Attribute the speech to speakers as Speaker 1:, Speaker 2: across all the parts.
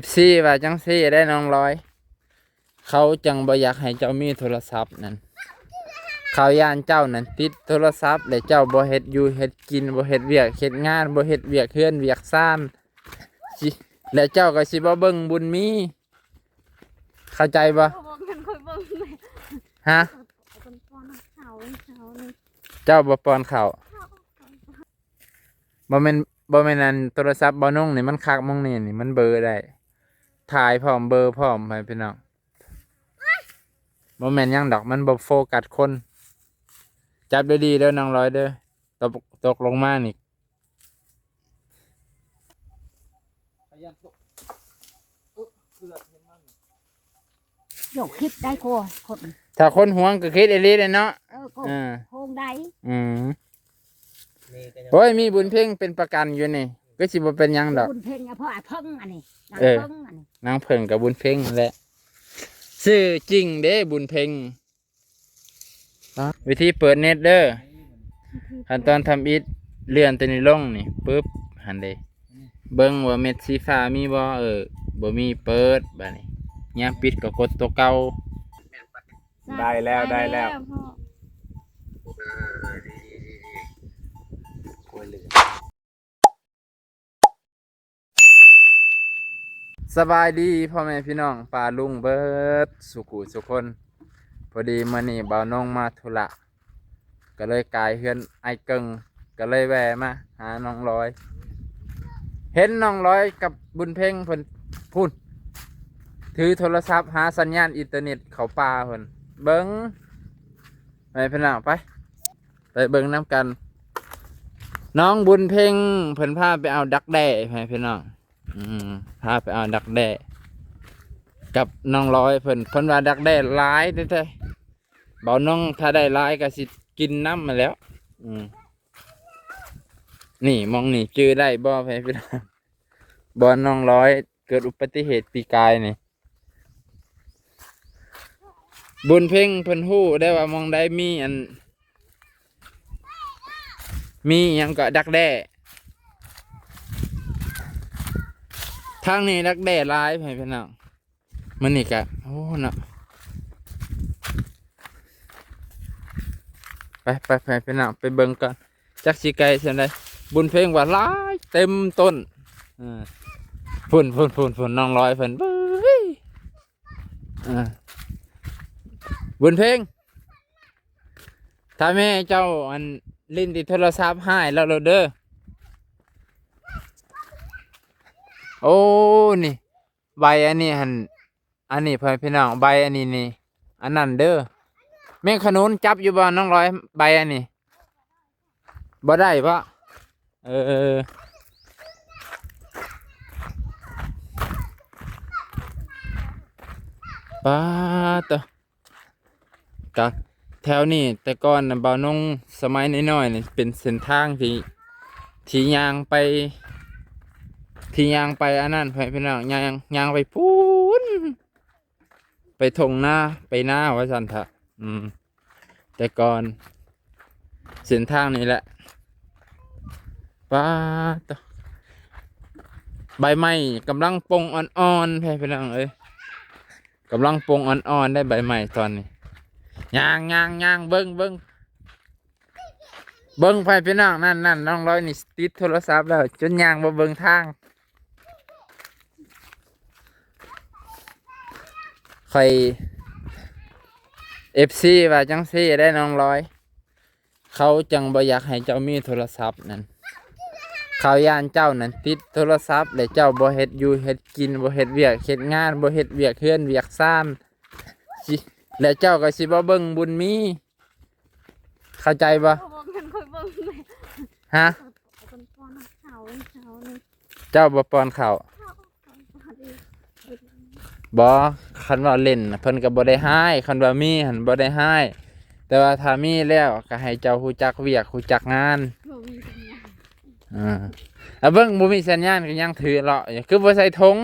Speaker 1: FC ว่าจังซี่ได้น้องร้อยเขาจังบ่อยากให้เจ้ามีโทรศัพท์นั่นเขาย่านเจ้านั่นติดโทรศัพท์และเจ้าบ่เฮ็ดอยู่เฮ็ดกินบ่เฮ็ดเวียกเฮ็ดงานบ่เฮ็ดเวียกเฮือนเวียกซ่านสิและเจ้าก็สิบ่เบิ่งบุญมีเข้าใจบ่ฮะเจ้าบ่ป้อนข้าวบ่แม่นอันโทรศัพท์บ่น้องนี่มันคักมองนี่มันเบลอได้ถ่ายพร้อมเบลอพร้อมไปพี่น้องบ่แม่นหยังดอกมันบ่โฟกัสคนจับดีๆเด้อน้องร้อยเด้อตกลงมานี่
Speaker 2: โยกคิดได้โคคน
Speaker 1: ถ้าคนห่วงก็คิดอีหลีเลยเนาะ
Speaker 2: โคงได้
Speaker 1: โอ้ยมีบุญเพ่งเป็นประกันอยู่นี่ก็สิบ่เป็นหยังดอก
Speaker 2: บุญเพ่งเพราะเพิ่งอันนี้
Speaker 1: นางเพิ่งกับบุญเพ่งแหละชื่อจริงเด้บุญเพ่งวิธีเปิดเน็ตเด้อขั้นตอนทำอิฐเลื่อนตัวนี้ลงนี่ปึ๊บหันเด้เบิ่งว่าเม็ดสีฟ้ามีบ่บ่มีเปิดบัดนี้ยามปิดก็กดตัวเก่าได้แล้วสบายดีพ่อแม่พี่น้องป้าลุงเบิดสุขุสุคนพอดีมื้อนี้บ่าวน้องมาธุระก็เลยกายเฮือนไอ้เกิงก็เลยแวะมาหาน้องร้อยเห็นน้องร้อยกับบุญเพ่งเพิ่นพูดถือโทรศัพท์หาสัญญาณอินเทอร์เน็ตเขาป่าเพิ่นเบิ่งไปพี่น้องไปเบิ่งน้ำกันน้องบุญเพ่งเพิ่นพาไปเอาดักแด้ไปพี่น้องพาไปเอาดักแด้กับน้องร้อยเพิ่นว่าดักแด้หลายเด้อเบาน้องถ้าได้หลายก็สิกินน้ำมาแล้วนี่มองนี่จื้อได้บ่พี่น้องบ่น้องร้อยเกิดอุบัติเหตุปีกายนี่บุญเพ่งเพิ่นฮู้ได้ว่ามองได้มีหยังก็ดักแด้ทางนี้ดักแด้หลายพี่น้องมันนี่กะโอ้เนาะไปพี่น้องไปเบิ่งก่อนจักสิไกลเท่าใดบุญเพ่งว่าหลายเต็มต้นฝุ่นน้องร้อยเพิ่นบุญเพ่งถ้าแม่เจ้าลิ้นติดโทรศัพท์หายแล้วเด้อโอ้นี่ใบอันนี้อันนี้พี่น้องใบอันนี้นี่อันนั้นเด้อแม่ขนุนจับอยู่บ่น้องร้อยใบอันนี้บ่ได้ปะป้าตัวกะแถวนี้แต่ก่อนบ่าวนงสมัยน้อยๆนี่เป็นเส้นทางที่ยางไปอันนั้นพี่น้องยางไปพูนไปทงหน้าไปหน้าว่าสันทะแต่ก่อนเส้นทางนี้แหละป้าตัวใบไม้กำลังปงอ่อนๆพี่น้องกำลังปงอ่อนๆได้ใบไม้ตอนนี้ย่างเบิ้งไปพี่น้องนั่นน้องร้อยนี่ติดโทรศัพท์แล้วจนย่างมาเบิ้งทางใคร FC ว่าจังซี่ได้น้องร้อยเขาจังบ่อยากให้เจ้ามีโทรศัพท์นั่นเขาย่านเจ้านั่นติดโทรศัพท์และเจ้าบ่เฮ็ดอยู่เฮ็ดกินบ่เฮ็ดเวียกเฮ็ดงานบ่เฮ็ดเวียกเฮือนเวียกซ่านและเจ้าก็สิบ่เบิ่งบุญมีเข้าใจบ่ฮะเจ้าบ่ป้อนข้าวบ่คันว่าเล่นเพิ่นก็บ่ได้ให้คันว่ามีหันบ่ได้ให้แต่ว่าถ้ามีแล้วก็ให้เจ้าฮู้จักเวียกฮู้จักงานเบิ่งบ่มีสัญญาณก็ยังถือเลาะคือบ่ใส่ธง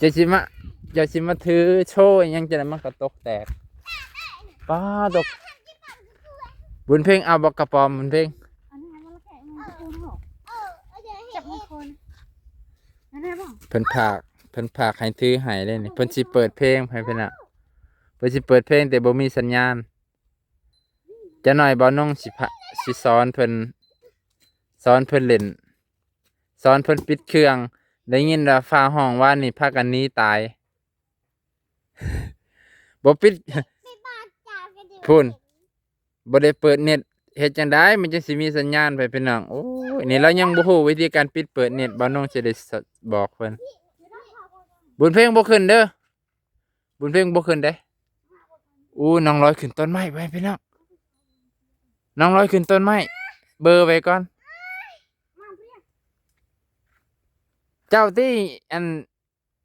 Speaker 1: จะสิมาถือโชว์ยังจะได้มันก็ตกแตกป้าตกบุญเพ่งเอาบอกกระป๋อมบุญเพ่ง
Speaker 2: นั่นได้บ่
Speaker 1: เพิ่นผากให้ถือให้เลยนี่เพิ่นสิเปิดเพลงให้เพิ่นน่ะเพิ่นสิเปิดเพลงแต่บ่มีสัญญาณจะหน่อยบ่น้องสิสอนเพิ่นเล่นสอนเพิ่นปิดเครื่องได้ยินว่าฟ้าห้องว่านี่พากันหนีตาย บ่ปิด พูนบ่ได้เปิดเน็ตเฮ็ดจังไดมันจังสิมีสัญญาณไปพี่น้องโอ้ยนี่เรายังบ่ฮู้วิธีการปิดเปิดเน็ตบ่น้องสิได้บอกเพิ่นบุญเพลงบ่ขึ้นเด้อบุญเพลงบ่ขึ้นเด้อู้น้องลอยขึ้นต้นไม้ไว้พี่น้องน้องลอยขึ้นต้นไม้เบอร์ไว้ก่อนเจ้าที่อัน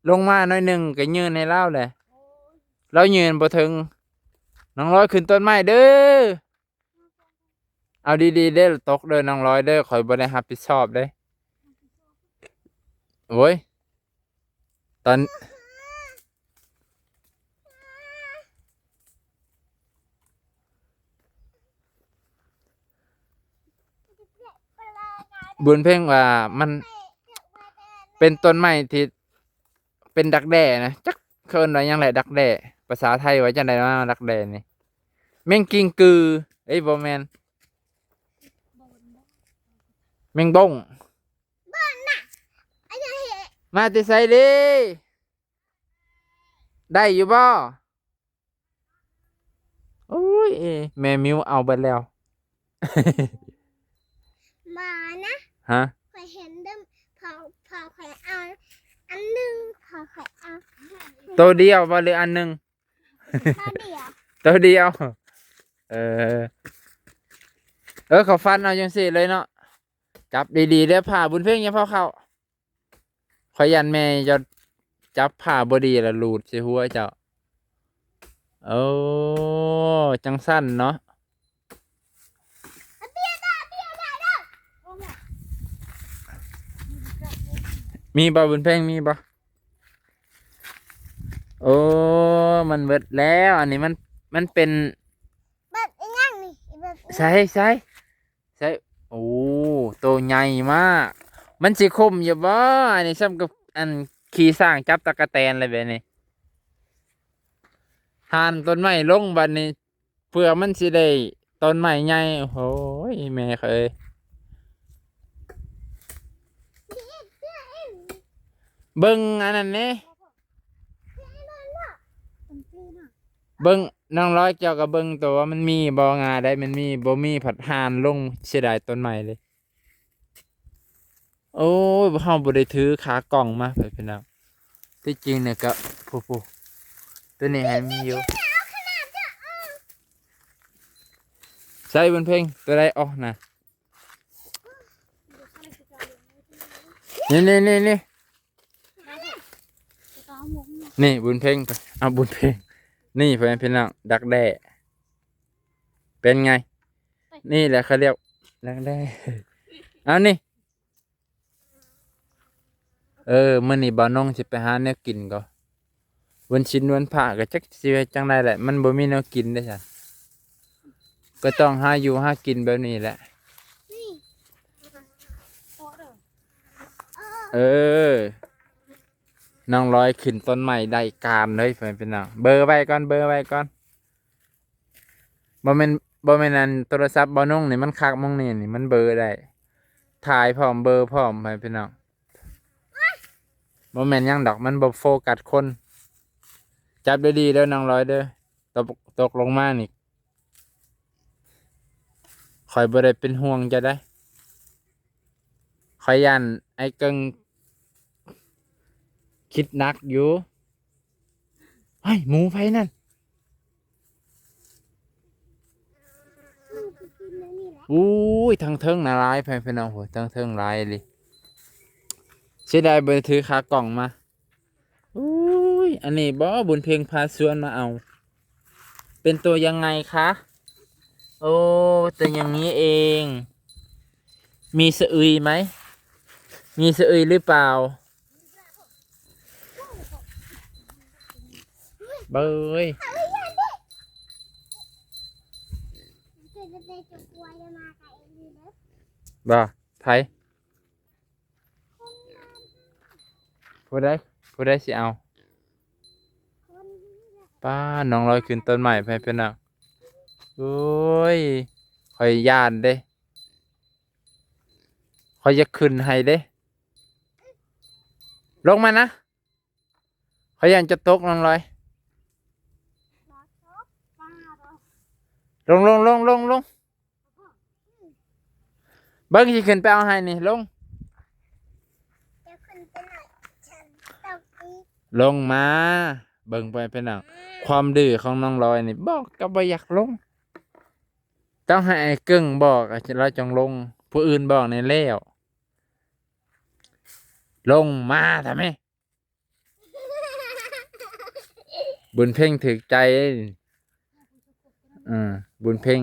Speaker 1: ลงมาหน่อยหนึงก็ยืนให้เราแหละเรายืนบ่ถึงน้องลอยขึ้นต้นไม้เด้อเอาดีๆเด้อตกเด้อน้องลอยเด้อข่อยบ่ได้รับผิดชอบเด้โอ้ยตอนบุญเพ่งว่ามันเป็นต้นไม้ที่เป็นดักแด้นะจักเคินว่าหยังแหละดักแด้ภาษาไทยว่าจังได๋ว่าดักแด้นี่แมงกิงกือเอ้ยบ่แม่นแมงบ้งมาแต่ไสเด้ได้อยู่บ่โอ้ยแม่มิวเอาเบิดแล้ว
Speaker 3: มานะ
Speaker 1: ฮะ
Speaker 3: เคยเห็นเดิมพอเคยเอาอันหนึงพอเคยเอา
Speaker 1: ตัวเดียวบ่หรืออันหนึง
Speaker 3: ข้าวเดียว
Speaker 1: ตัวเดียว เออ เขาฟันเอาจังซี่เลยเนาะจับดีๆเด้อผ่าบุญเพ่งอย่าเผาเข้าขอยยันแม่จะจับผ่าบ่ดีแล้วหลุดใส่หัวเจ้าโอ้จังสั้นเนาะมีบ่บุญเพ่งมีบ่โอ้มันเบิดแล้ว อันนี้มันเป็น
Speaker 3: แบบอีหยังนี่แบบ
Speaker 1: ใช่โอ้ตัวใหญ่มาก มันสิคมอยู่บ่อันนี้ซ้ำกับอันขี่สร้างจับตะกะแตนอะไรแบบนี้หานต้นไม้ลงบัดนี้เพื่อมันสิได้ต้นไม้ใหญ่โอ้โหแม่เคยเบิ่งอันนั้นนี่เบิ่งน้องร้อยเจ้ากับเบิ่งตัวว่ามันมีบ่งาได้มันมีบ่มีผัดหานลงเสียดายต้นไม้เลย โอ้ยเฮาบ่ได้ถือขากล่องมาไปพี่น้องที่จริงเนี่ยก็ผู้ตัวนี้ให้มีอยู่ใส่บนเพลงตัวใดออกนะนี่นี่บุญเพลงไปเอาบุญเพลงนี่เพื่อนพี่น้องดักแด้เป็นไง นี่แหละเขาเรียกดักแด้เอานี่มื้อนี้บ่าวน้องสิไปหาแนวกินก็วันชินวันพระก็จักสิไปจังไดแหละมันบ่มีแนวกินเด้อจ้ะก็ต้องหาอยู่หากินแบบนี้แหละ
Speaker 3: นี่
Speaker 1: เออน้องร้อยขึ้นต้นใหม่ได้การเลยเพื่อนพี่น้องเบอร์ไว้ก่อนบ่แม่นอันโทรศัพท์บ่น้องนี่มันคักมองนี่มันเบอร์ได้ถ่ายพร้อมเบอร์พร้อมเพื่อนพี่น้องบ่แม่นหยังดอกมันบ่โฟกัสคนจับดีๆเด้อน้องร้อยเด้อตกลงมานี่ข่อยบ่ได้เป็นห่วงจะได้ข่อยยันไอ้เกิงคิดหนักอยู่เฮ้ยหมูไผนั่น
Speaker 3: มันคือกินแล้วนี่แหละ
Speaker 1: อุ้ยทางเทิงน่าร้ายไปพี่น้องโหทางเทิงร้ายเลยเสียดายเบอร์ถือขากล่องมาอุ้ยอันนี้บ่บุญเพลงพาสวนมาเอา เป็นตัวยังไงคะโอ้ตัวอย่างนี้เอง มีสะอึยไหมมีสะอึยหรือเปล่าเบย
Speaker 3: เกิดจะเป็นจุกวยจะมากับเอ็นดีเด้อ
Speaker 1: บ่ไผ ผู้ใดสิเอา
Speaker 3: คน
Speaker 1: ป้าน้องลอยขึ้นต้นใหม่ไปเป็นอ่ะโอ้ยคอยย่านเด้คอยจะขึ้นให้เด้ลงมานะคอยยันจะตกน้องลอย
Speaker 3: รอซบป้ารอ
Speaker 1: ลงเบิ้งสิขึ้นไปเอาให้นี่ลง
Speaker 3: เดี๋ยวขึ้นไปหน่อยฉันต้องอีก
Speaker 1: ลงมาเบิ่งไปเป็นอ่ะความดื้อของน้องลอยนี่บอกก็บ่อยากลงต้องให้ไอ้กึ่งบอกเราจงลงผู้อื่นบอกในแล้วลงมาทำไมบุญเพ่งถึกใจบุญเพ่ง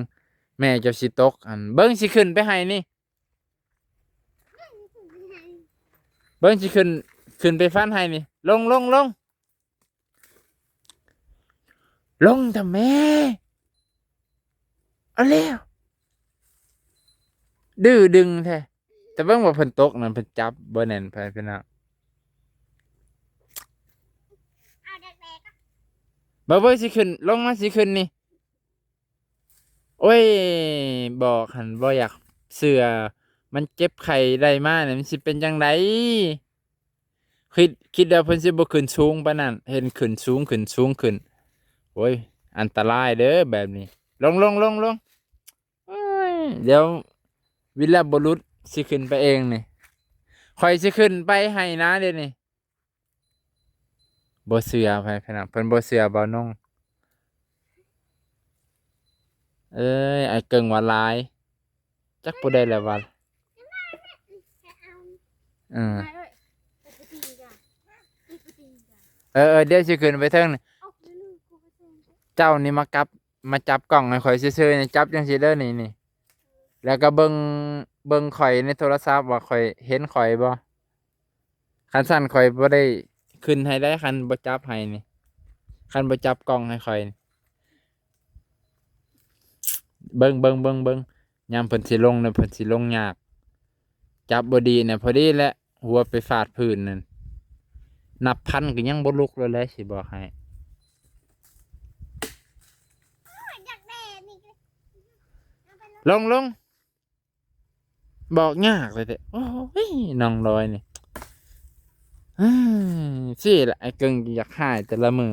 Speaker 1: แม่เจ้าสิตกอันเบิ้งสิขึ้นไปให้นี่เบิ้งสิขึ้นไปฟันให้นี่ลงทำไมเอาแล้วดื้อดึงแท้แต่เบิ้งว่าเพิ่นตกนั่นเพิ่นจับบ่แน่นไปเพิ่นน่ะ
Speaker 3: เอาเด็กๆก็
Speaker 1: บ่สิขึ้นลงมาสิขึ้นนี่โอ้ยบอกหันบ่อยากเสือมันเจ็บไข้ได้มาเนี่ยมันสิเป็นจังไดคิดว่าเพิ่นสิบ่ขึ้นสูงปานนั้นเห็นขึ้นสูงโอ้ยอันตรายเด้อแบบนี้ลงโอ้ยเดี๋ยววิลาบุรุษสิขึ้นไปเองนี่ข่อยสิขึ้นไปให้นะเดี๋ยวนี้บ่เสือไปพะนะเพิ่นบ่เสือบ่น้องเอ้ยไอ้เกิงว่าหลายจักบ่ได้แล้วว่า
Speaker 3: จะเอา
Speaker 1: เออ
Speaker 3: ไปเลยไปตีจ้ะไปตีจ้ะ
Speaker 1: เดี๋ยวสิขึ้นไปเทิงนี่
Speaker 3: เอาไปเลยกูไปเซ็นจ้ะ
Speaker 1: เจ้านี่มาจับกล่องให้ข่อยซื่อๆนี่จับจังซี่เด้อนี่แล้วก็เบิ่งข่อยในโทรศัพท์ว่าข่อยเห็นข่อยบ่คันสั่นข่อยบ่ได้ขึ้นให้ได้คันบ่จับให้นี่คันบ่จับกล่องให้ข่อยนี่เบิ่งยามเพิ่นสิลงน่ะเพิ่นสิลงยากจับบ่ดีน่ะพอดีแหละหัวไปฟาดพื้นนั่นนับพันก็ยังบ่ลุกเลยแหละสิบอกให้
Speaker 3: อยากแดดนี่ก็เอาไปเลย
Speaker 1: ลงบอกยากเลยเด้โอ้ยน้องลอยนี่สิละไอ้เกิงอยากหายแต่ละมือ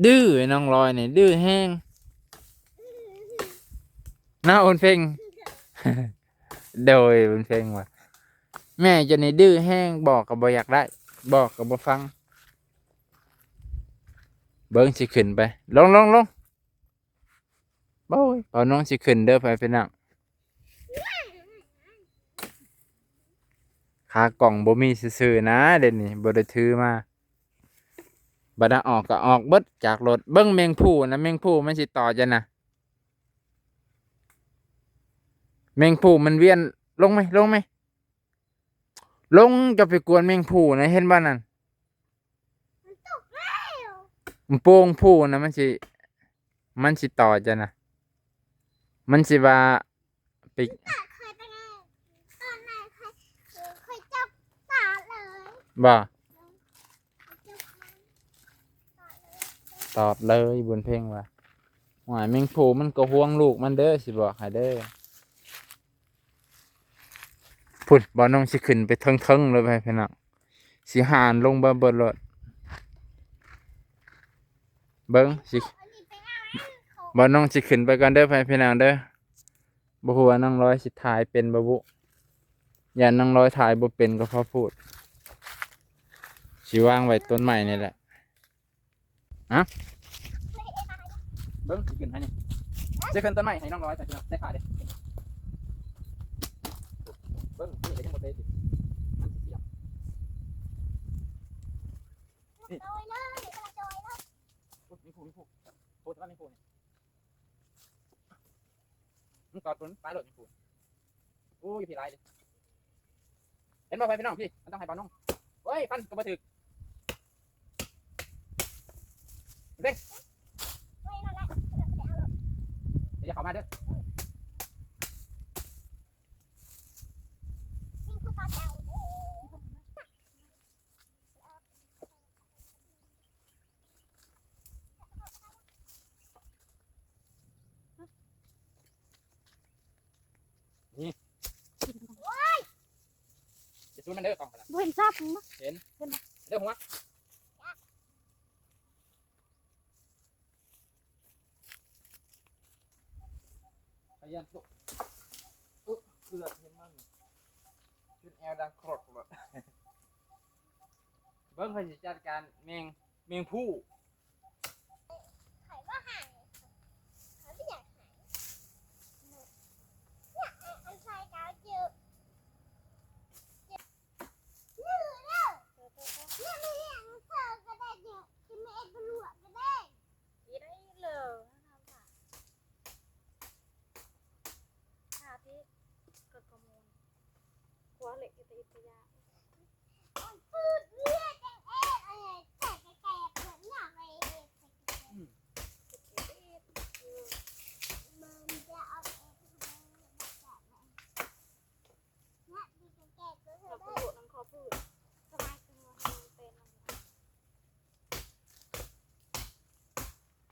Speaker 1: ดื้อไอ้น้องลอยนี่ดื้อแห้งน่าโอนเพ่ง โดยโอนเพ่งว่ะแม่เจะนี่ดื้อแห้งบอกก็บ่อยากได้บอกก็บ่ฟังเบิ้งสิขึ้นไปลงโอ้ยเอาน้องสิขึ้นเด้อไปเป็นนังขากล่องบ่มีซื่อๆนะเดี๋ยวนี้บ่ได้ถือมาบัดนั้นออกก็ออกเบิดจากรถเบิ้งแมงผู้นะแมงผู้มันสิต่อจะนะแมงผู้มันเวียนลงไหมลงจะไปกวนแมงผู้นะเห็นบ้านนั่น
Speaker 3: มันตกแล้ว
Speaker 1: มันโป่งผู้นะมันสิต่อจะนะมันสิว่าไป
Speaker 3: เคยไปไงตอนไหนเคยจับตาเลย
Speaker 1: บ่
Speaker 3: จับมันตาเลย
Speaker 1: ตอบเลยบนเพลงว่าหวายแมงผู้มันก็ห่วงลูกมันเด้อสิบอกให้เด้อพุ่นบ่น้องสิขึ้นไปเทิงๆเลยไปพี่น้องสิหานลงบ่เบิดรถเบิ่งสิ
Speaker 3: อันนี้ไปเอาเขา
Speaker 1: บ่น้องสิขึ้นไปก่อนเด้อไปพี่น้องเด้อบ่ฮู้ว่าน้องร้อยสิถ่ายเป็นบ่บุอย่าน้องร้อยถ่ายบ่เป็นก็พอพูดสิวางไว้ต้นไม้นี่แหละอะเบิ่งสิขึ้นให้นี่สิขึ้นต้นไม้ให้น้องร้อยไปพี่น้องได้ขาเด้เบิ่งนี่ก็ยังบ่ได้สิมันสิเสียบ
Speaker 3: โดยเลยกระโดยเลย
Speaker 1: มีผู้แต่ว่ามีผู้นี่มึงกอดต้นปลายรถมีผู้โอ้ยพี่ไรเลยเห็นบ่ไปพี่น้องพี่มันต้องให้บ่น้องเฮ้ยฟันก็บ่ถึกเด้ง
Speaker 3: ไม่นั่นแหละไปเอาเลย
Speaker 1: เดี๋ยวเข้ามาเด้อ
Speaker 3: วิ่งเข้าป่าแถว
Speaker 1: สู้มันเด้อกล่องกัน
Speaker 2: บ่เห็นซับมั้ง
Speaker 1: เห็นเด้อหัวพยายามสู้เลือดเห็นมันชุดแอลดังครดเลยเบิ้งเขาจะจัดการแมงผู้
Speaker 3: ไข่ว่าหายเขาไม่อยากหายเนี่ยอันใส่กาวเจอนี่เลยเนี่ยไม่เห็นเธอก็ได้เนี่ยจะไม่เอ็ดบลัวก็ได้
Speaker 4: อีได้เลยนะครับค่ะที่เกิดข้อมูลหัวเหล็กอิตาลียา
Speaker 3: มันปืดเลือดจังเอ็ดอะไรแต่แก่ๆเหมือนอย่างไรเอ็ดมันจะเอาเอ็ดทำไมแบบไหนเนี่ยดีแก่ๆก็เธอ
Speaker 4: เรา
Speaker 3: ได้
Speaker 4: พูดน้ำคอพูดสบายตัวเป็นน้ำ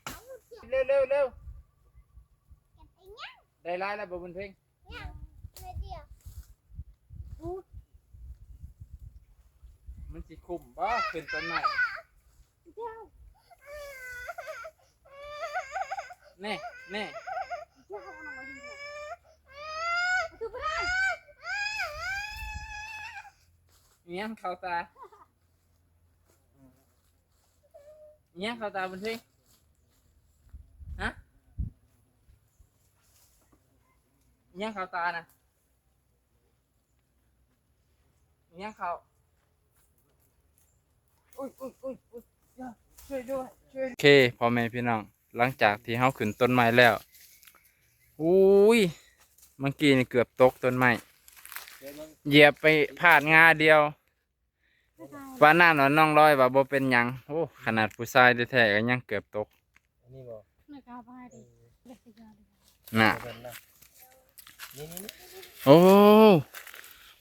Speaker 3: เอาลูกเจ็บ
Speaker 1: เร็ว
Speaker 3: เก็บไปยัง
Speaker 1: ได้ร้ายแล้วบ่บุญเพ่ง
Speaker 3: ยังไม่เดียว
Speaker 1: มันสิคุ้มบ่ขึ้นต้นไม้แน่เงี้ยเข้าตาเงี้ยเข้าตาบุญเพ่งฮะเงี้ยเข้าตานะเงี้ยเข้าอุ้ยช่วยด้วยโอเคพ่อแม่พี่น้องหลังจากที่เฮาขึ้นต้นไม้แล้วอุ้ยเมื่อกี้นี่เกือบตกต้นไม้เหยียบไปพลาดงาเดียวว่าหน้าหนอนน้องร้อยว่าบ่เป็นหยังโอ้ขนาดผู้ชายแท้ๆก็ยังเกือบตก
Speaker 5: อันนี้บ่
Speaker 2: ไม่กล้าไปดิเด็กยาดิ
Speaker 1: น่ะ
Speaker 5: เพิ่นนะนี่
Speaker 1: โอ้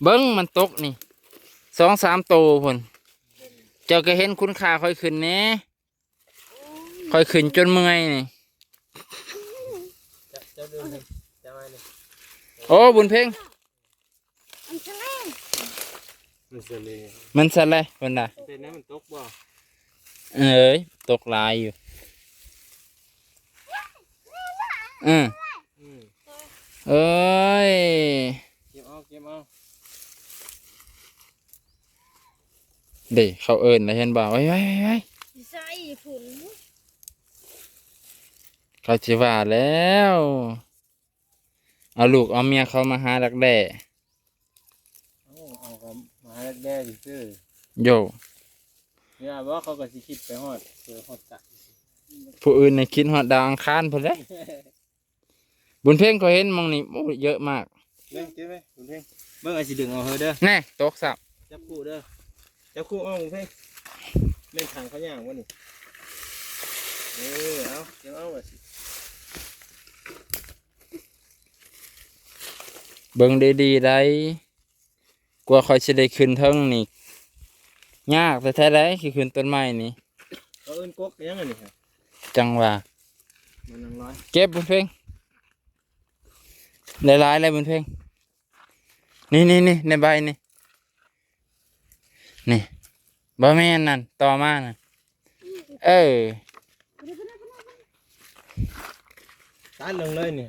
Speaker 1: เบิ้งมันตกนี่2-3โตพุ่นเจ้าก็เห็นคุณค่าค่อยขึ้นแหน่ค่อยขึ้นจนเมื่อยนี่
Speaker 5: จะดูนี่จะมานี่
Speaker 1: โอ้บุญเพ่ง
Speaker 2: อันเชล่
Speaker 5: มันสิเลย
Speaker 1: มันสั่นเลยเพิ่นน่ะ
Speaker 5: เป็นน้ำมันตกบ่
Speaker 1: เอ้ยตกหลายอยู่อืม
Speaker 5: อืม
Speaker 1: เอ้ย
Speaker 5: เก็บเอา
Speaker 1: เด็เขาเอิ้นแล้วเห็นบ่ไว้
Speaker 4: ใส่ผุน
Speaker 1: เขาสิว่าแล้วเอาลูกเอาเมียเขามาหาดักแด้
Speaker 5: เอากับมาแรกๆซื่อ
Speaker 1: โย
Speaker 5: เนี่ยว่าเขาก็สิคิดไปฮอดตะ
Speaker 1: ผู้อื่นในคิดฮอดดาวอังคารพุ่นเด้บุญเพ่งก็เห็นหมองนี่โอ้เยอะมาก
Speaker 5: เบิ่งเก็บไว้คุณเพ่งเบิ่งไอ้สิดึงเอาเฮอเด้อ
Speaker 1: แน่ตกสับ
Speaker 5: จับคู่เด้อจับคู่เอาคุณเพ่งเล่นทางเขาย่างวะนี่เอาเก็บเอาไว้สิ
Speaker 1: เบิ่งดีๆได้กลัวคอยสิได้ขึ้นเทิงนี่ยากแต่แท้ๆได้คือขึ้นต้นไม้นี่
Speaker 5: เขาเอิ้นกกยังไงนี่ครับ
Speaker 1: จังว่า
Speaker 5: มันนังร้อย
Speaker 1: เก็บบุญเพ่งหลายๆเลยบุญเพ่งนี่ในใบนี่บ่แม่นนั่นต่อมาน่ะเออ
Speaker 5: ตัดลงเลยนี่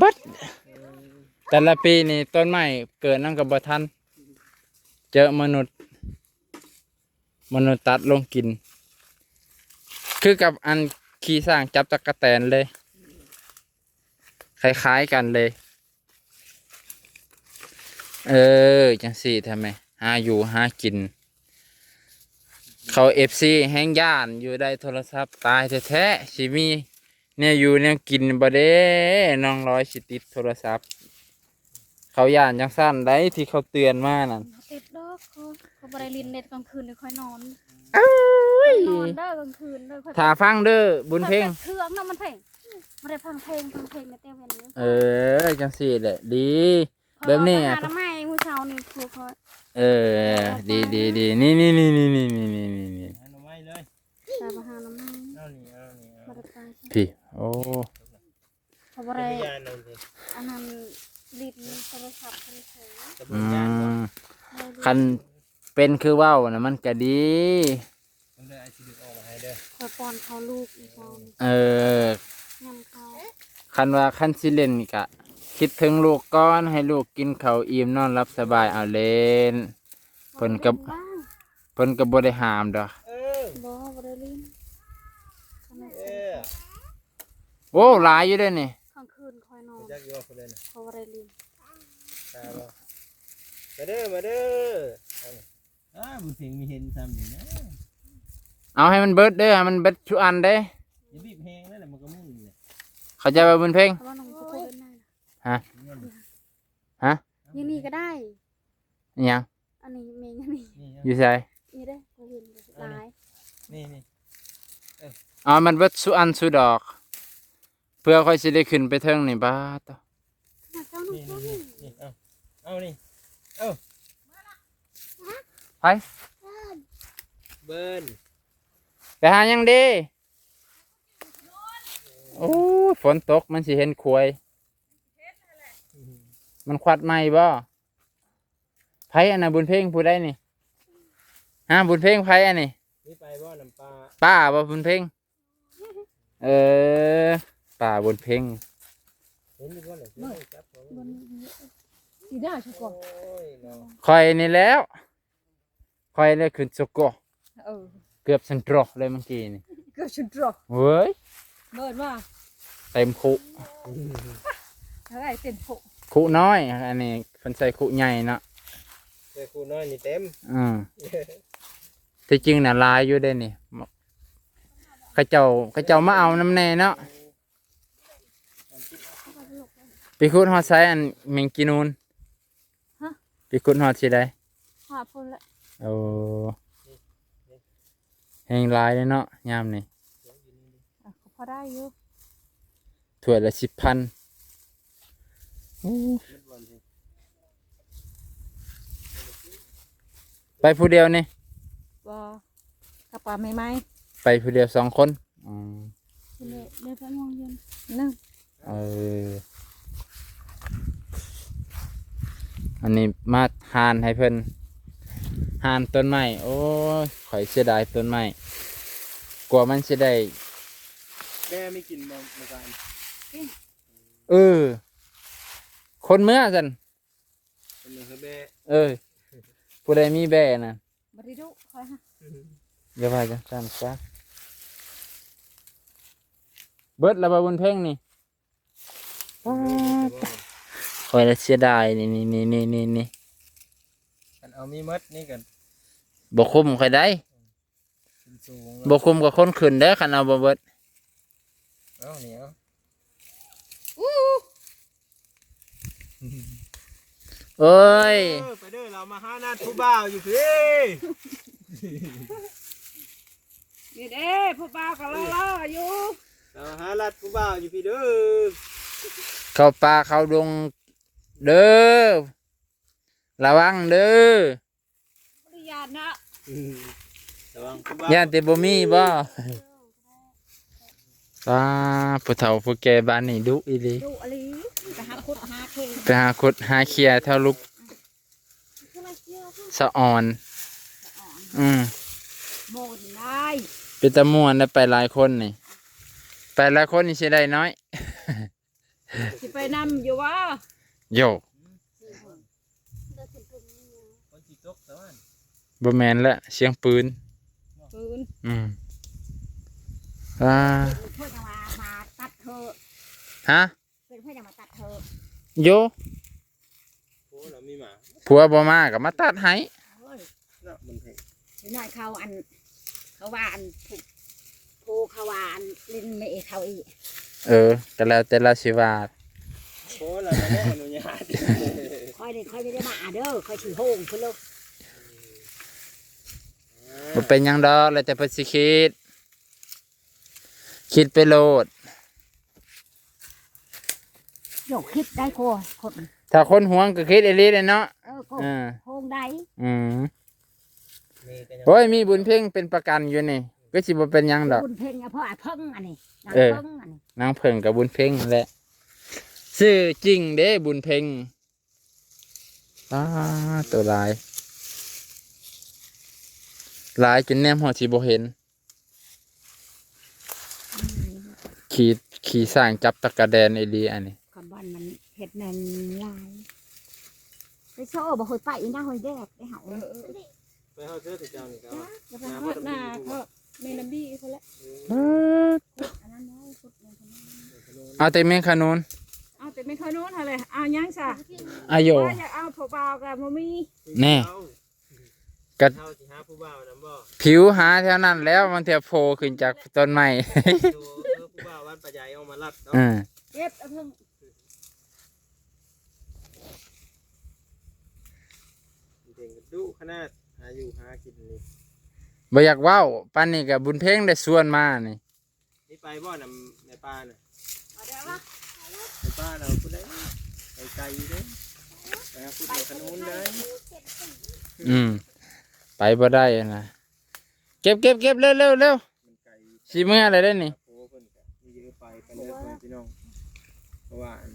Speaker 1: บัดแต่ละปีนี่ต้นไม้เกิดนั่งกับบ่ทันเจอมนุษย์ตัดลงกิน คือกับอันขี่สร้างจับตะกะแตนเลยคล้ายๆกันเลยจังสี่ทำไมหาอยู่หากิน เขาFC แห้งย่านอยู่ได้โทรศัพท์ตายแท้ๆสิมีเนี่ยอยู่เนี่ยกินบ่เด้น้องร้อยสิติดโทรศัพท์ เขาย่านจังสั้นได้ที่เขาเตือนมานั่น
Speaker 4: ติดดอกเขาบริลินเน็ตกลางคืนเลยค่อยนอน
Speaker 1: เอ้ย
Speaker 4: นอนเด้อกลางคืนเด้อค่อย
Speaker 1: ถ้าฟังเด้อบุญเพ่ง
Speaker 4: เครื่องน่ะมันเพลงไม่ได้ฟังเพลงในเต้เวนนี้
Speaker 1: จังสี่แหละดี แบบนี้
Speaker 4: อ่ะ
Speaker 1: อ่ะ
Speaker 4: ทำไมมื้อเช้านี่ครูเขา
Speaker 1: ดี นี่
Speaker 5: เอาหน่อไม้เลย
Speaker 4: ตาบหาน้ำมัน
Speaker 5: เอานี่
Speaker 4: มาได้ไป
Speaker 1: พี่ โอ้
Speaker 4: เขาบ
Speaker 5: เป็
Speaker 4: ริ
Speaker 5: นยาหน่อยสิ
Speaker 4: อันนั้นลินโทรศัพท์เฉย
Speaker 5: จะ
Speaker 1: อื
Speaker 5: เป็นยานบ่
Speaker 1: ม
Speaker 4: ๆเลย
Speaker 1: คันเป็นคือเว้านะมันก็ดี
Speaker 5: มันเลยไอ้สิดึงออกมาให้เด้อ
Speaker 4: คอยป้อนเขาลูกอีกตอน
Speaker 1: เออ
Speaker 4: ยำเขา
Speaker 1: คันว่าคันสิเล่นนี่กะ คิดถึงลูกก่อนให้ลูกกินข้าวอิ่มนอนรับสบายเอาเล่น เพิ่นกับ
Speaker 4: บ้าง
Speaker 1: เพิ่นก็บ่ได้ห้ามดอก
Speaker 5: เออ
Speaker 4: บ่บ่ได้ลิ้นขนาด
Speaker 5: เอ
Speaker 4: เสีย
Speaker 5: อ
Speaker 1: โอ้หลายอยู่เด้อนี่
Speaker 4: กลางคืนคอยนอน
Speaker 5: จักอยู่ว่าคนเล่นน่ะ
Speaker 4: เขาบ่ได้ลิ้น
Speaker 5: ตาบ่มาเด้อมาเด้อบุญเพ่งมีเห็นซ้ำนี่นะ
Speaker 1: เอาให้มันเบิดเด้อให้มันเบิดทุกอันเด้
Speaker 5: อย่าบีบแฮงนั่นแหละมันก็มุ่นเนี่ย
Speaker 1: เข้าใจว่าบุญเพ่ง
Speaker 4: เพราะว่าน้องจะพูดได้นะ
Speaker 1: ฮะ
Speaker 5: เงิน
Speaker 4: อยังนี่ก็ได้
Speaker 1: อิหยัง
Speaker 4: อันนี้เมงอันนี้
Speaker 5: นี่
Speaker 1: อยู่ไส
Speaker 4: นี่ได้ก็เห็นหลาย
Speaker 5: นี่
Speaker 1: อ๋อมันเบิดสุอันสุดอก เพื่อค่อยสิได้ขึ้นไปเทิงนี่บ้าตอ
Speaker 4: มาเจ้าน้อง
Speaker 5: นี่
Speaker 4: เจ้า
Speaker 5: นี่
Speaker 4: นี่
Speaker 5: นี่เอานี่
Speaker 1: ไป
Speaker 5: เบิ้ล
Speaker 1: ไปหาหยังเด้โอ้ยฝนตกมันสิเห็นขวย มันควัดไหมบ่ไผอันน่ะบุญเพ่งผู้ใดนี่ฮะบุญเพ่งไผอันนี้
Speaker 5: นี่ไปบ่น้ำปลา
Speaker 1: ป้าบ่บุญเพ่งเออป้าบุญเพ่ง
Speaker 5: เห็นมีบ่เนี่ยจับของ
Speaker 4: บนสีได้ชุกก่อน
Speaker 5: โอ้ยเนาะ
Speaker 1: คอยนี่แล้วคอยเลยขึ้นสกอ
Speaker 4: เออ
Speaker 1: เกือบสันตรอกเลยเมื่อกี้นี่
Speaker 4: เกือบชุดรอ
Speaker 1: เว้ย
Speaker 4: เบิดว่า
Speaker 1: เต็มคุ
Speaker 4: เท่าไหร่เต็มโผ
Speaker 1: คุน้อยอันนี้เพิ่นใส่คุใหญ่เนาะ
Speaker 5: เจอครูน้อยนี่เต็ม
Speaker 1: อืมที่จริงน่ะหลายอยู่เด้นี่เขาเจ้ามาเอาน้ำแน่เนาะไปขุดฮอดไซอันแมงกีนูนไปขุดฮอดสิได้
Speaker 4: หาพุ่นละ
Speaker 1: โอ้แหงหลายเลยเนาะยามนี่
Speaker 4: ก็พอได้อยู่
Speaker 1: ถ้วยละ10,000ไปผู้เดียวนี่
Speaker 4: บ่กระป๋าใหม่
Speaker 1: ไปผู้เดียว2 คนอืม
Speaker 4: ๆเลยพระมองเย็นนึง
Speaker 1: เอออันนี้มาหานให้เพิ่นหานต้นไม้โอ้ยข่อยเสียดายต้นไม้กลัวมันสิได้
Speaker 5: แม่ไม่กินมากัน
Speaker 1: เออ คนเมื่อสัน
Speaker 5: เป็นมือแม่
Speaker 1: เออ ผู้ใดมีแบ่น่ะ
Speaker 4: บ่ได้ดุคอยฮะ
Speaker 1: อย่าว่าจังซั่นซะเบิดแล้วบ่บนเพ่งนี่ข่อยละเสียดายนี่
Speaker 5: กันเอามีมดนี่กัน
Speaker 1: บ่คุ้มข่อยได้
Speaker 5: สูง
Speaker 1: บ่คุ้มกับคนขึ้นเด้อคันเอาบ่เบิด
Speaker 5: เอาเหนียว
Speaker 1: เอ้ย
Speaker 5: ไปเด้อเรามาหานาผู้บ่าวอยู่พี่
Speaker 4: นี่เด้ผู้บ่าวก็รออยู่
Speaker 5: เราหาลัดผู้บ่าวอยู่พี่เด้อ
Speaker 1: เข้าป่าเข้าดงเด้อระวังเด้อ
Speaker 4: บ่ได้ญาตินะ
Speaker 5: ระวังผู้บ่าว
Speaker 1: ย่านแต่บ่มีบ่ป้าผู้เฒ่าผู้แก่บ้านนี่ดุอีหลี
Speaker 4: ดุอลีไปหาคุดหาเคง
Speaker 1: ไปหาขุดหาเขียเท่าลูกสะอ่อน
Speaker 4: โมดได้
Speaker 1: เป็นตะม่วนแล้วไปหลายคนนี่ ไปหลายคนนี่สิได้น้อย
Speaker 4: สิไปนำอยู่ว่า
Speaker 1: โย
Speaker 5: คนจีตกแต่ว่า
Speaker 1: บ่แม่นละเสียงปืน
Speaker 4: ปืน
Speaker 1: อ่า
Speaker 4: เพื่อนจะมาตัดเธอ
Speaker 1: ฮะ
Speaker 4: เพื่อนจะมาตัดเธอ
Speaker 1: โย
Speaker 5: โอ้เรามีหมา
Speaker 1: ผัวบ่มาก็มาตัดให้
Speaker 4: เฮ้ย
Speaker 5: เนาะมันเพ่ง
Speaker 4: เดี๋ยวหน่อยเขาอันเขาว่าอันผูเขาว่าอันลิ้นไม่เขาอีก
Speaker 1: เออก็แล้วแต่ละสิว่า
Speaker 5: โอ้เราไม่ได้อนุญาต
Speaker 4: ค่อยไม่ได้มาเด้อค่อยถือโฮงเพื่อนลูก
Speaker 1: บ่เป็นหยังดอกแล้วแต่เพิ่นสิคิดไปโลด
Speaker 4: โยกคิดได้โคคน
Speaker 1: ถ้าคนห่วงก็คิดอีหลีเลยเนาะ
Speaker 4: โค
Speaker 1: อ่า
Speaker 4: โฮงได้
Speaker 1: อืม
Speaker 5: มีกันยัง
Speaker 1: โอ้ยมีบุญเพ่งเป็นประกันอยู่นี่ก็สิบ่เป็นหยังดอก
Speaker 4: คุณเพ่งเพราะไอ้เพิ่งอันนี้
Speaker 1: เออ
Speaker 4: เพิ่งอันนี้
Speaker 1: นางเพิ่งกับบุญเพ่งนั่นแหละชื่อจริงเด้บุญเพ่งตัวลาย หลายจนแนมหัวสิบ่เห็นขี่ขี่สร้างจับตะกะแดนไอดีอันนี้
Speaker 2: คำบ้านมันเห็ดแนนลายไปโซ่บ่หอยไปอีน่าหอยแดกได้เหา
Speaker 5: ไปเฮาซื้อสิเจ้านี่ก็
Speaker 4: จะไปทอดหน้าเขาเมนบี้เขาละ
Speaker 2: อันนั้นน้อยสุดเลยคนนี้
Speaker 1: เอาแต่เมฆขนุน
Speaker 4: เอาแต่ไม่เคยนู้นอะไรเอายังซะ
Speaker 1: อายุ
Speaker 4: ว่าอยากเอาผัวเบากับมมี่
Speaker 1: แน่ก็
Speaker 5: เฮาสิหาผู้บ่าวนำบ่
Speaker 1: ผิวหาแถวนั้นแล้วมันเถอะโผล่ขึ้นจากต้นไม้
Speaker 5: ดูผู้บ่าววันปะใหญ่เอามารัดเนาะ
Speaker 1: อืม
Speaker 4: เก็บเอาเพิ่ง
Speaker 5: เด็กดุขนาดหาอยู่หากินนี่
Speaker 1: บ่อยากเว้าปานนี้ก็บุญเพ่งได้ส่วนมานี่
Speaker 5: นี่ไปบ่นำในป่าน่ะ
Speaker 4: เอาเดี๋ยวว่า
Speaker 5: ในป่าเราผู้ใดไปไกลเด้ไปหาผู้ใดขนุนได้
Speaker 1: อืมไปบ่ได้นะเก็บเร็ว
Speaker 5: มันไกล
Speaker 1: สิเมื่ออะไรได้นี่
Speaker 5: โอ้เพิ่นก็มีเยอะไปกันเด้อเพิ่นพี่น้องเพราะว่าอัน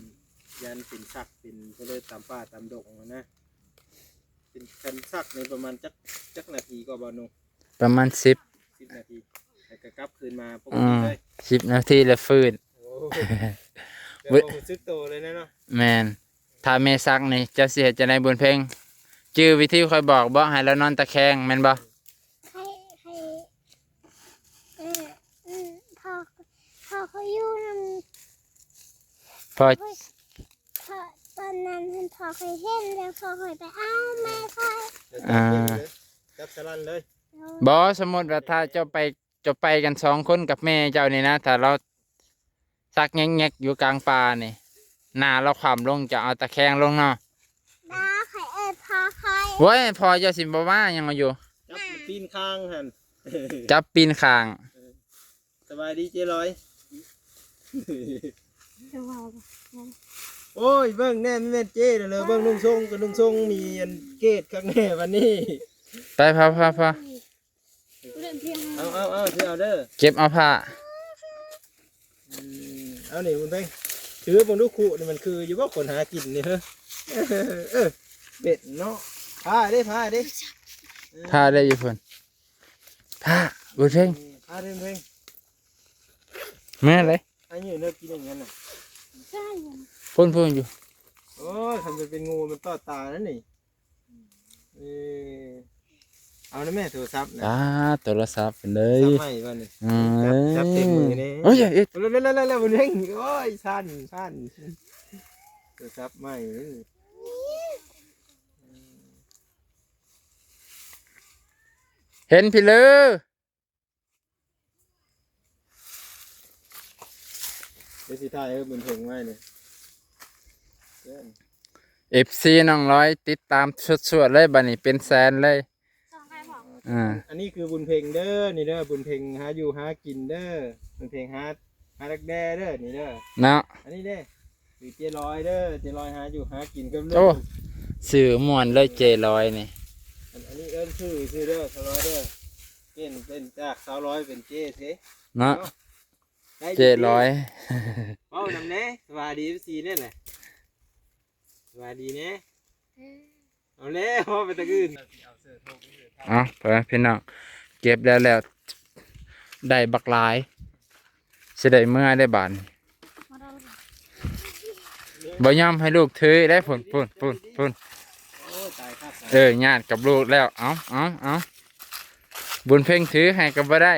Speaker 5: ยันเป็นซักเป็นเพิ่นเลยตามป่าตามดงอะนะเป็นกันซักในประมาณจักนาทีก็บ่นุ่ง
Speaker 1: ประมาณ
Speaker 5: 10 นาทีแล้วก็กลับคืนมาปกติเลย
Speaker 1: 10นาทีแล้วฟื้น
Speaker 5: โอ้เดี๋ยวผมซื้อโตเลยนะเนาะ
Speaker 1: แม่นถ้าแม่ซักนี่เจะสิเฮ็ดจังได๋บุญเพ่งจื้อวิธีค่อยบอกบ่ให้เรานอนตะแคงแม่นบ่
Speaker 3: ให้เออพอเขาอยู่นำ
Speaker 1: พอ
Speaker 3: พอตอนนั้นเห็นพอเคยเห็นแล้วพอเคยไปอ้าวแม่พอ
Speaker 5: เดี๋ยวจับเย็นเลยจับสลันเลย
Speaker 1: บ่สมมุติว่าถ้าเจ้าไปกันสองคนกับแม่เจ้านี่นะถ้าเราซักแงกๆอยู่กลางป่านี่หน้าเราขวำลงจะเอาตะแคงลงเนาะ
Speaker 3: ดาไข่พอใคร
Speaker 1: โว้ยพอเจ้าสิบ่ว่าหยังมาอยู่
Speaker 5: จับตีนข้างหัน
Speaker 1: จับปีนข้าง
Speaker 5: สบายดีเจ๊ร้อย
Speaker 2: จะว่า
Speaker 5: โอ้ยเบิ้งแน่ไม่แม่นเจ๊เลยเบิ้งนุ่งทรงกับนุ่งทรงมีอันเกตข้างแน่วันนี้
Speaker 1: ไปพอ
Speaker 4: เล่นเพียง
Speaker 5: เอาเธอเอาเด้อ
Speaker 1: เก็บเอาผ้า
Speaker 5: เอาหนิคุณเพ่งถือผมดูขู่นี่มันคืออยู่ว่าคนหากินนี่เหรอเบ็ดเนาะพาดิ
Speaker 1: ผ้าได้อยู่เพิ่นผ้าบุญเพ่ง
Speaker 5: พาดิเพ่ง
Speaker 1: แม่เลย
Speaker 5: อันนี้เลิกกินอย่างนั้นน่ะ
Speaker 2: ใช่
Speaker 1: พ่นอยู่
Speaker 5: โอ้ยทำเป็นงูมันต้อตาแล้วนี่เอานะแม่โทรศัพท์นะ
Speaker 1: โทรศัพท์ไปเลย
Speaker 5: จับไม่บ้านี่จับเต็มมือนี่
Speaker 1: โอ้ยเอ็ด
Speaker 5: เร็วมันเร่งโอ้ยสั้นโทรศัพท์ไม่
Speaker 1: เห็นพี่เลย
Speaker 5: เดี๋ยวสิถ่ายบนเพลงไว้เนี่ย
Speaker 1: FC น้องร้อยติดตามสวดๆเลยบัดนี้เป็นแสนเลย
Speaker 4: สองใครบอก
Speaker 5: อันนี้คือบุญเพลงเด้อนี่เด้อบุญเพลงหาอยู่หากินเด้อบุญเพลงหาดักแด้เด้อนี่เด้อ
Speaker 1: เนาะ
Speaker 5: อันนี้เด้อคือเจลอยเด้อเจลอยหาอยู่หากินกับ
Speaker 1: โอ้สื่อม่วนเลยJ100นี่
Speaker 5: อันนี้เอิ้นชื่อเด้อสาวร้อยเด้อเป็นจากสาวร้อยเป็นเจเส
Speaker 1: เนาะ
Speaker 5: ได้
Speaker 1: J100
Speaker 5: เอ้านำแน่สวัสดีFCเนี่ยแหละสวัสดีเนี่ยเอาแล้วพอไปตะกืน
Speaker 1: เอาไปพี่น้องเก็บแล้วได้บักหลายสิได้เมื่อได้บาทบ่ยอมให้ลูกถือได้พุ่น
Speaker 5: โอ้ตายครับ
Speaker 1: ญาติกับลูกแล้วเอาบุญเพ่งถือให้ก็บ่ได้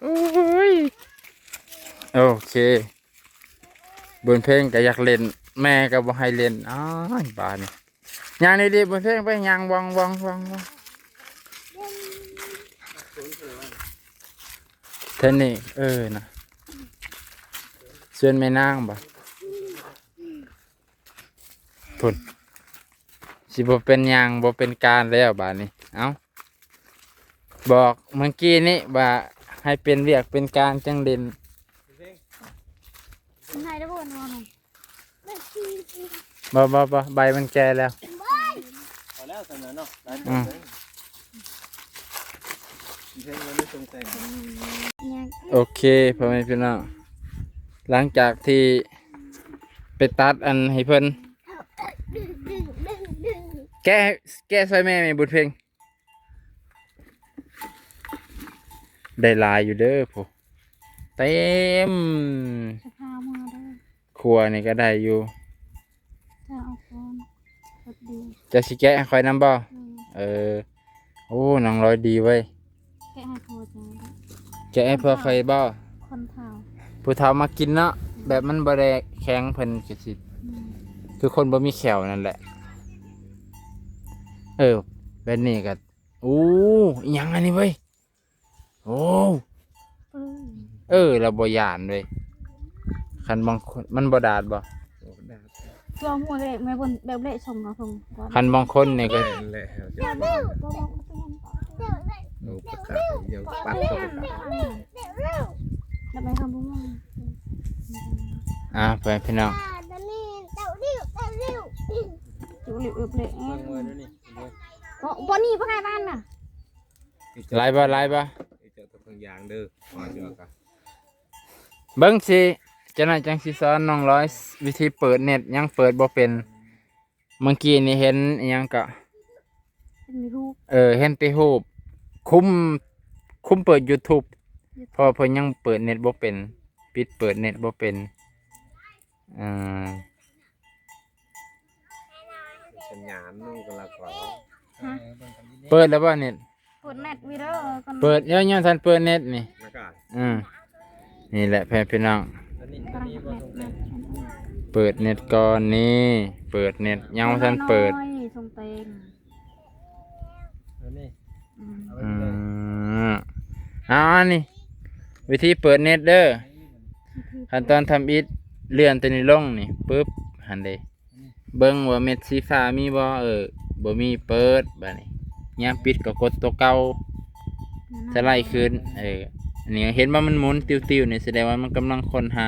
Speaker 1: โอ้ยโอเคบุญเพ่งก็อยากเล่นแม่ก็บ่ให้เล่นอ้ายบาดนี่ย่างดีๆบุญเพ่งไปย่างวังเท่านี้นะเชิญแม่นางบ่พุ่นสิบ่เป็นหยังบ่เป็นการแล้วบาดนี้เอ้าบอกเมื่อกี้นี้ว่าให้เป็นเวียกเป็นการจังเด่น
Speaker 2: คนไทยได้บ่นอน
Speaker 1: บ่ใบมันแก่แล้ว
Speaker 5: พอแล้วสำนักเนาะได้
Speaker 1: อืม
Speaker 5: เพลงมันไม่ตรงแต่ง
Speaker 1: โอเคพ่อแม่พี่น้องหลังจากที่ไปตัดอันให้เพิ่นแก้ใส่แม่ไหมบุญเพลง ได้หลายอยู่เด้อผู้เต็ม
Speaker 4: จะพามาได้
Speaker 1: ครัวนี่ก็ได้อยู่
Speaker 4: จะเอาก่อนกดดี
Speaker 1: จะสิแกะให้ค่อยนำบ่
Speaker 4: เลย
Speaker 1: เออโอ้น้องร้อยดีเว้ย
Speaker 4: แกะให้โทรจัง
Speaker 1: แกะให้เพื่อใครบ่
Speaker 4: คนเฒ่า
Speaker 1: ผู้เฒ่ามากินเนาะแบบมันบ่ได้แข็งเพิ่นก็สิ
Speaker 4: อืม
Speaker 1: คือคนบ่มีแขวนั่นแหละแบบนี้ก็อู้อิหยังอันนี้เว้ยโอ้
Speaker 4: ปลื้ม
Speaker 1: เราบ่ย่านเว้ยคันบางคนมันบ่ดาดบ่
Speaker 4: ตัวหัวเละแม่บนแบบเละส่งเอาส่งก่อน
Speaker 1: คันบางคนนี่ก็
Speaker 5: นั่นแหละ
Speaker 4: บ่บอกบ่บอกเตือน
Speaker 3: เดี๋ยวเลย
Speaker 5: โอ้ประกาศเดี๋ยวปัด
Speaker 4: เล่
Speaker 5: ตก
Speaker 4: นเล่น
Speaker 3: เดี๋ยวเร็ว
Speaker 4: แล้วไปทำบุญมั่ง
Speaker 1: ไปพี่น้อง
Speaker 3: เดี๋ยวนี้เดี๋ยวเร็วเดี๋ยวเร็ว
Speaker 4: จุลิบอึบเละ
Speaker 5: เบิ่งมือดูนี่
Speaker 4: บ่นี่บ่ไงบ้านน่ะ
Speaker 1: ไล่บ่
Speaker 5: เจ้าตัวเพิ่งยางเด้อมาเจอกัน
Speaker 1: เบิ่งสิจังได๋จังสิสอนน้องร้อยวิธีเปิดเน็ตยังเปิดบ่เป็นเมื่อกี้นี่เห็นอิหยังก็
Speaker 4: เป็นมีรูป
Speaker 1: เห็นแต่รูปคุมเปิด YouTube เพราะว่าเพิ่นยังเปิดเน็ตบ่เป็นปิดเปิดเน็ตบ่เป็นอ่า
Speaker 5: สัญญาณนู่นก็ละก่อน
Speaker 1: เปิดแล้วบ่เน็ต
Speaker 4: เปิดเน็ตวีเด้อก่อน
Speaker 1: เปิดยังทันเปิดเน็ตนี่
Speaker 5: แล้วก็
Speaker 1: นี่แหละแพ่พี่น้อง
Speaker 5: ตอนนี้
Speaker 4: กำลัง
Speaker 5: นี่
Speaker 4: เปิ
Speaker 5: บ่
Speaker 4: ด
Speaker 5: ต้อง
Speaker 4: เน็ต
Speaker 1: เปิดเน็ตก่อนนี่เปิดเน็ตยังบ่ทันเปิด
Speaker 4: ส่งเต็ง
Speaker 5: ตอนนี้
Speaker 4: อืม
Speaker 5: เอาไว้
Speaker 1: อื
Speaker 5: เลย
Speaker 1: มอันนี้วิธีเปิดเน็ตเด้อขั้นตอนทำอิฐเลื่อนตัวนี้ลงนี่ปึ๊บหันเด้เบิ่งว่าเม็ดสีฟ้ามีบ่บ่มีเปิดบัดนี้ยามปิดก็กดตัวเก่าจะไล่ขึ้นอันนี้เห็นว่ามันหมุนติวๆนี่แสดงว่ามันกำลังค้นหา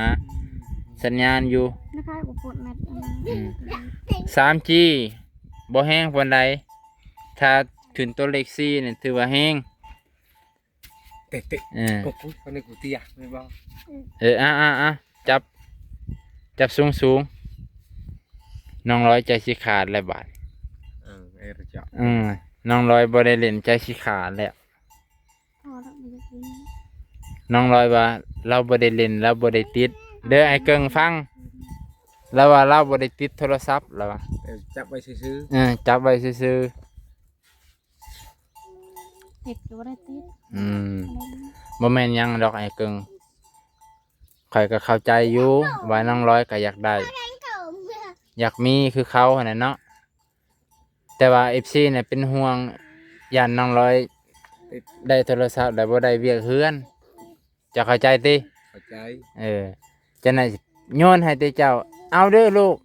Speaker 1: สัญญาณอยู่
Speaker 4: นะคะอุปกรณ์เน็ตอันนั้น
Speaker 1: อืม 3G บ่แห้งปานใดถ้าขึ้นตัวเลข4นี่ถือว่าแห้ง
Speaker 5: เตะ
Speaker 1: เออ
Speaker 5: โอ้โหคนนี้กูเตี้ยไม่บ้า
Speaker 1: จับสูงน้องร้อยใจสิขาดแล้วบาด
Speaker 5: ไอ้ระเจ้า
Speaker 1: น้องร้อยบ่ได้เล่นใจสิขาดแล้ว
Speaker 4: พอแล้วไม่ได้กิน
Speaker 1: น้องร้อยว่าเราบ่ได้เล่นเราบ่ได้ติด เด้อไอ้เกิงฟังแล้วว่าเราบ่ได้ติดโทรศัพท์แล้วว่า
Speaker 5: จับไปซื้อ
Speaker 1: จับไว้ซื่อ
Speaker 4: เห็ดก็บ่ได้ติด
Speaker 1: ๆบ่แม่นหยังดอกไอ้เกิงข่อยก็เข้าใจอยู่ว่าน้องร้อยก็อยากได้
Speaker 3: เก่าเมื่อ
Speaker 1: อยากมีคือเขาหั่นน่ะเนาะแต่ว่า FC เนี่ยเป็นห่วงย่านน้องร้อยได้โทรศัพท์แล้วบ่ได้เวียกเฮือนจะเข้าใจติ
Speaker 5: เข้าใจ
Speaker 1: จะไหนโยนให้แต่เจ้าเอาเด้อลูก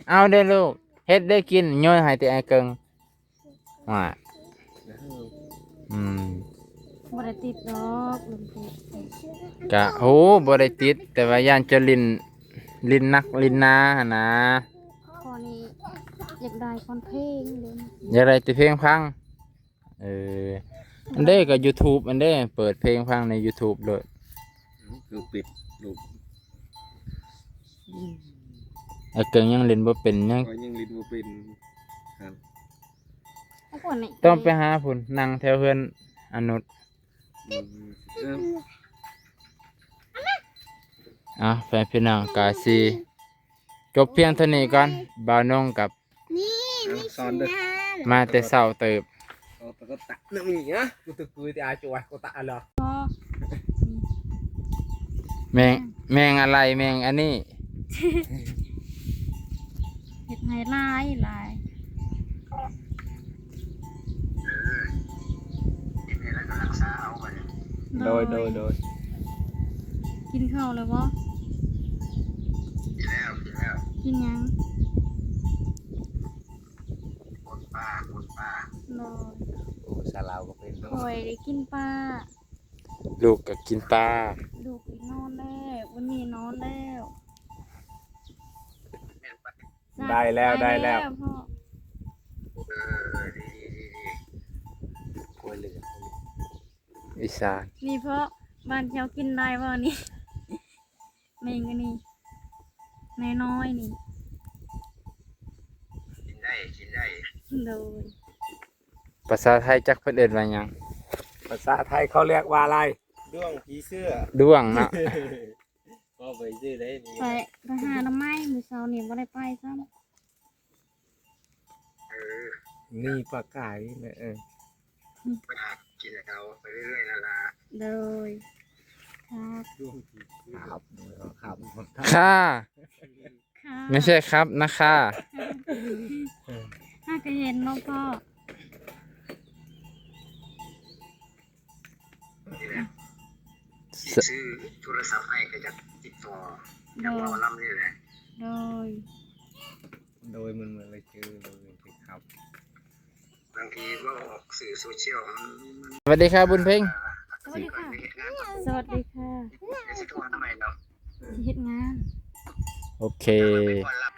Speaker 1: เอาเด้อลูกเฮ็ดได้กินโยนให้แต่ไอ้เกิงว่าอืม
Speaker 4: บ่ได้ติดดอกลืมติด
Speaker 1: กะโหบ่ได้ติดแต่ว่าย่านจะลิ้นนักลิ้นนาหั่นนะ
Speaker 4: ข้อนี้อยากได้คอนเพลงเด้อ
Speaker 1: อยากได้แต่เพลงฟังอันเด้ก็ YouTube อันเด้เปิดเพลงฟังใน YouTube เลย
Speaker 5: ลูกปิดลูก
Speaker 1: ไอ้เกิงยังเล่นบ่เป็นยัง
Speaker 5: ก็ยังลิ้นบ่เป็นครับ
Speaker 4: เอาก่อนนี่
Speaker 1: ต้องไปหาพุ่นนั่งแถวเฮือนอนุชแฟนพี่น้องกาซีจบเพียงเท่านี้ก่อนบ่าวนงกับ
Speaker 3: นี่นี่
Speaker 5: สอนเด้อ
Speaker 1: มาแต่เช้าเติบ
Speaker 5: เอาตะก็ตะนั่นมีอ่ะกูตะกุยแต่อาจวยกูตะเหรอ
Speaker 4: ก็
Speaker 1: แมงอะไรแมงอันนี้
Speaker 4: เห็ดไฮไลท์ลาย
Speaker 5: โดย
Speaker 4: กินข้าวเลยบ่กินยังโดย
Speaker 5: โอ้ซาลาวก็เป็น
Speaker 4: คอยได้กินปลา
Speaker 1: ลูกก็กินปลา
Speaker 4: ดูกอีกนอนแล้ววันนี้นอนแล้ว
Speaker 5: ได้แล้ว
Speaker 4: พ่อ
Speaker 5: กล้วยเหลือง
Speaker 1: อีสาน
Speaker 4: นี่เพราะบ้านเจ้ากินได้บ่นี่ แมงอันนี้น้อยๆนี่
Speaker 5: กินได้
Speaker 4: โดย
Speaker 1: ภาษาไทยจักเพิ่นเอิ้นว่าหยัง
Speaker 5: ภาษาไทยเขาเรียกว่าอะไร ด้วงผีเสื้อ
Speaker 1: ด้วงเนาะ
Speaker 5: ก็ไปซื้อได้นี่
Speaker 4: ไปหาหน้ำไม้มื้อเช้านี่บ่ได้ไปซ้ำ
Speaker 5: นี่ปลากายนี่เออ
Speaker 6: กินเอาไปเรื่อยๆนั่นล่ะ
Speaker 4: เลยครับ
Speaker 5: ด้วงผีเสื้อครับครับ
Speaker 1: ค่ะ
Speaker 4: ค่ะ
Speaker 1: ไม่ใช่ครับนะคะ
Speaker 4: ถ้าก็เห็นเนาะพ่อ
Speaker 6: ที่ซื้อโทรศัพท์ให้ก็จะติดต่อ
Speaker 4: โด
Speaker 6: อย่างว่าย ลำนี่แหละ
Speaker 4: โดย
Speaker 5: โดยมันเลยชื่อโดยครับ
Speaker 6: บางทีก็ออกสื่อโซเชียลมัน
Speaker 1: สวัสดีครับบุญเพ่ง
Speaker 4: สวัสดีค่ะ
Speaker 6: ไปเฮ็ดงาน
Speaker 4: สวัสดีค่ะ
Speaker 6: ไอ้สิโทรทำไมเนาะ
Speaker 4: สิเฮ็ดงาน
Speaker 1: โอเค
Speaker 6: ไปก่อนละ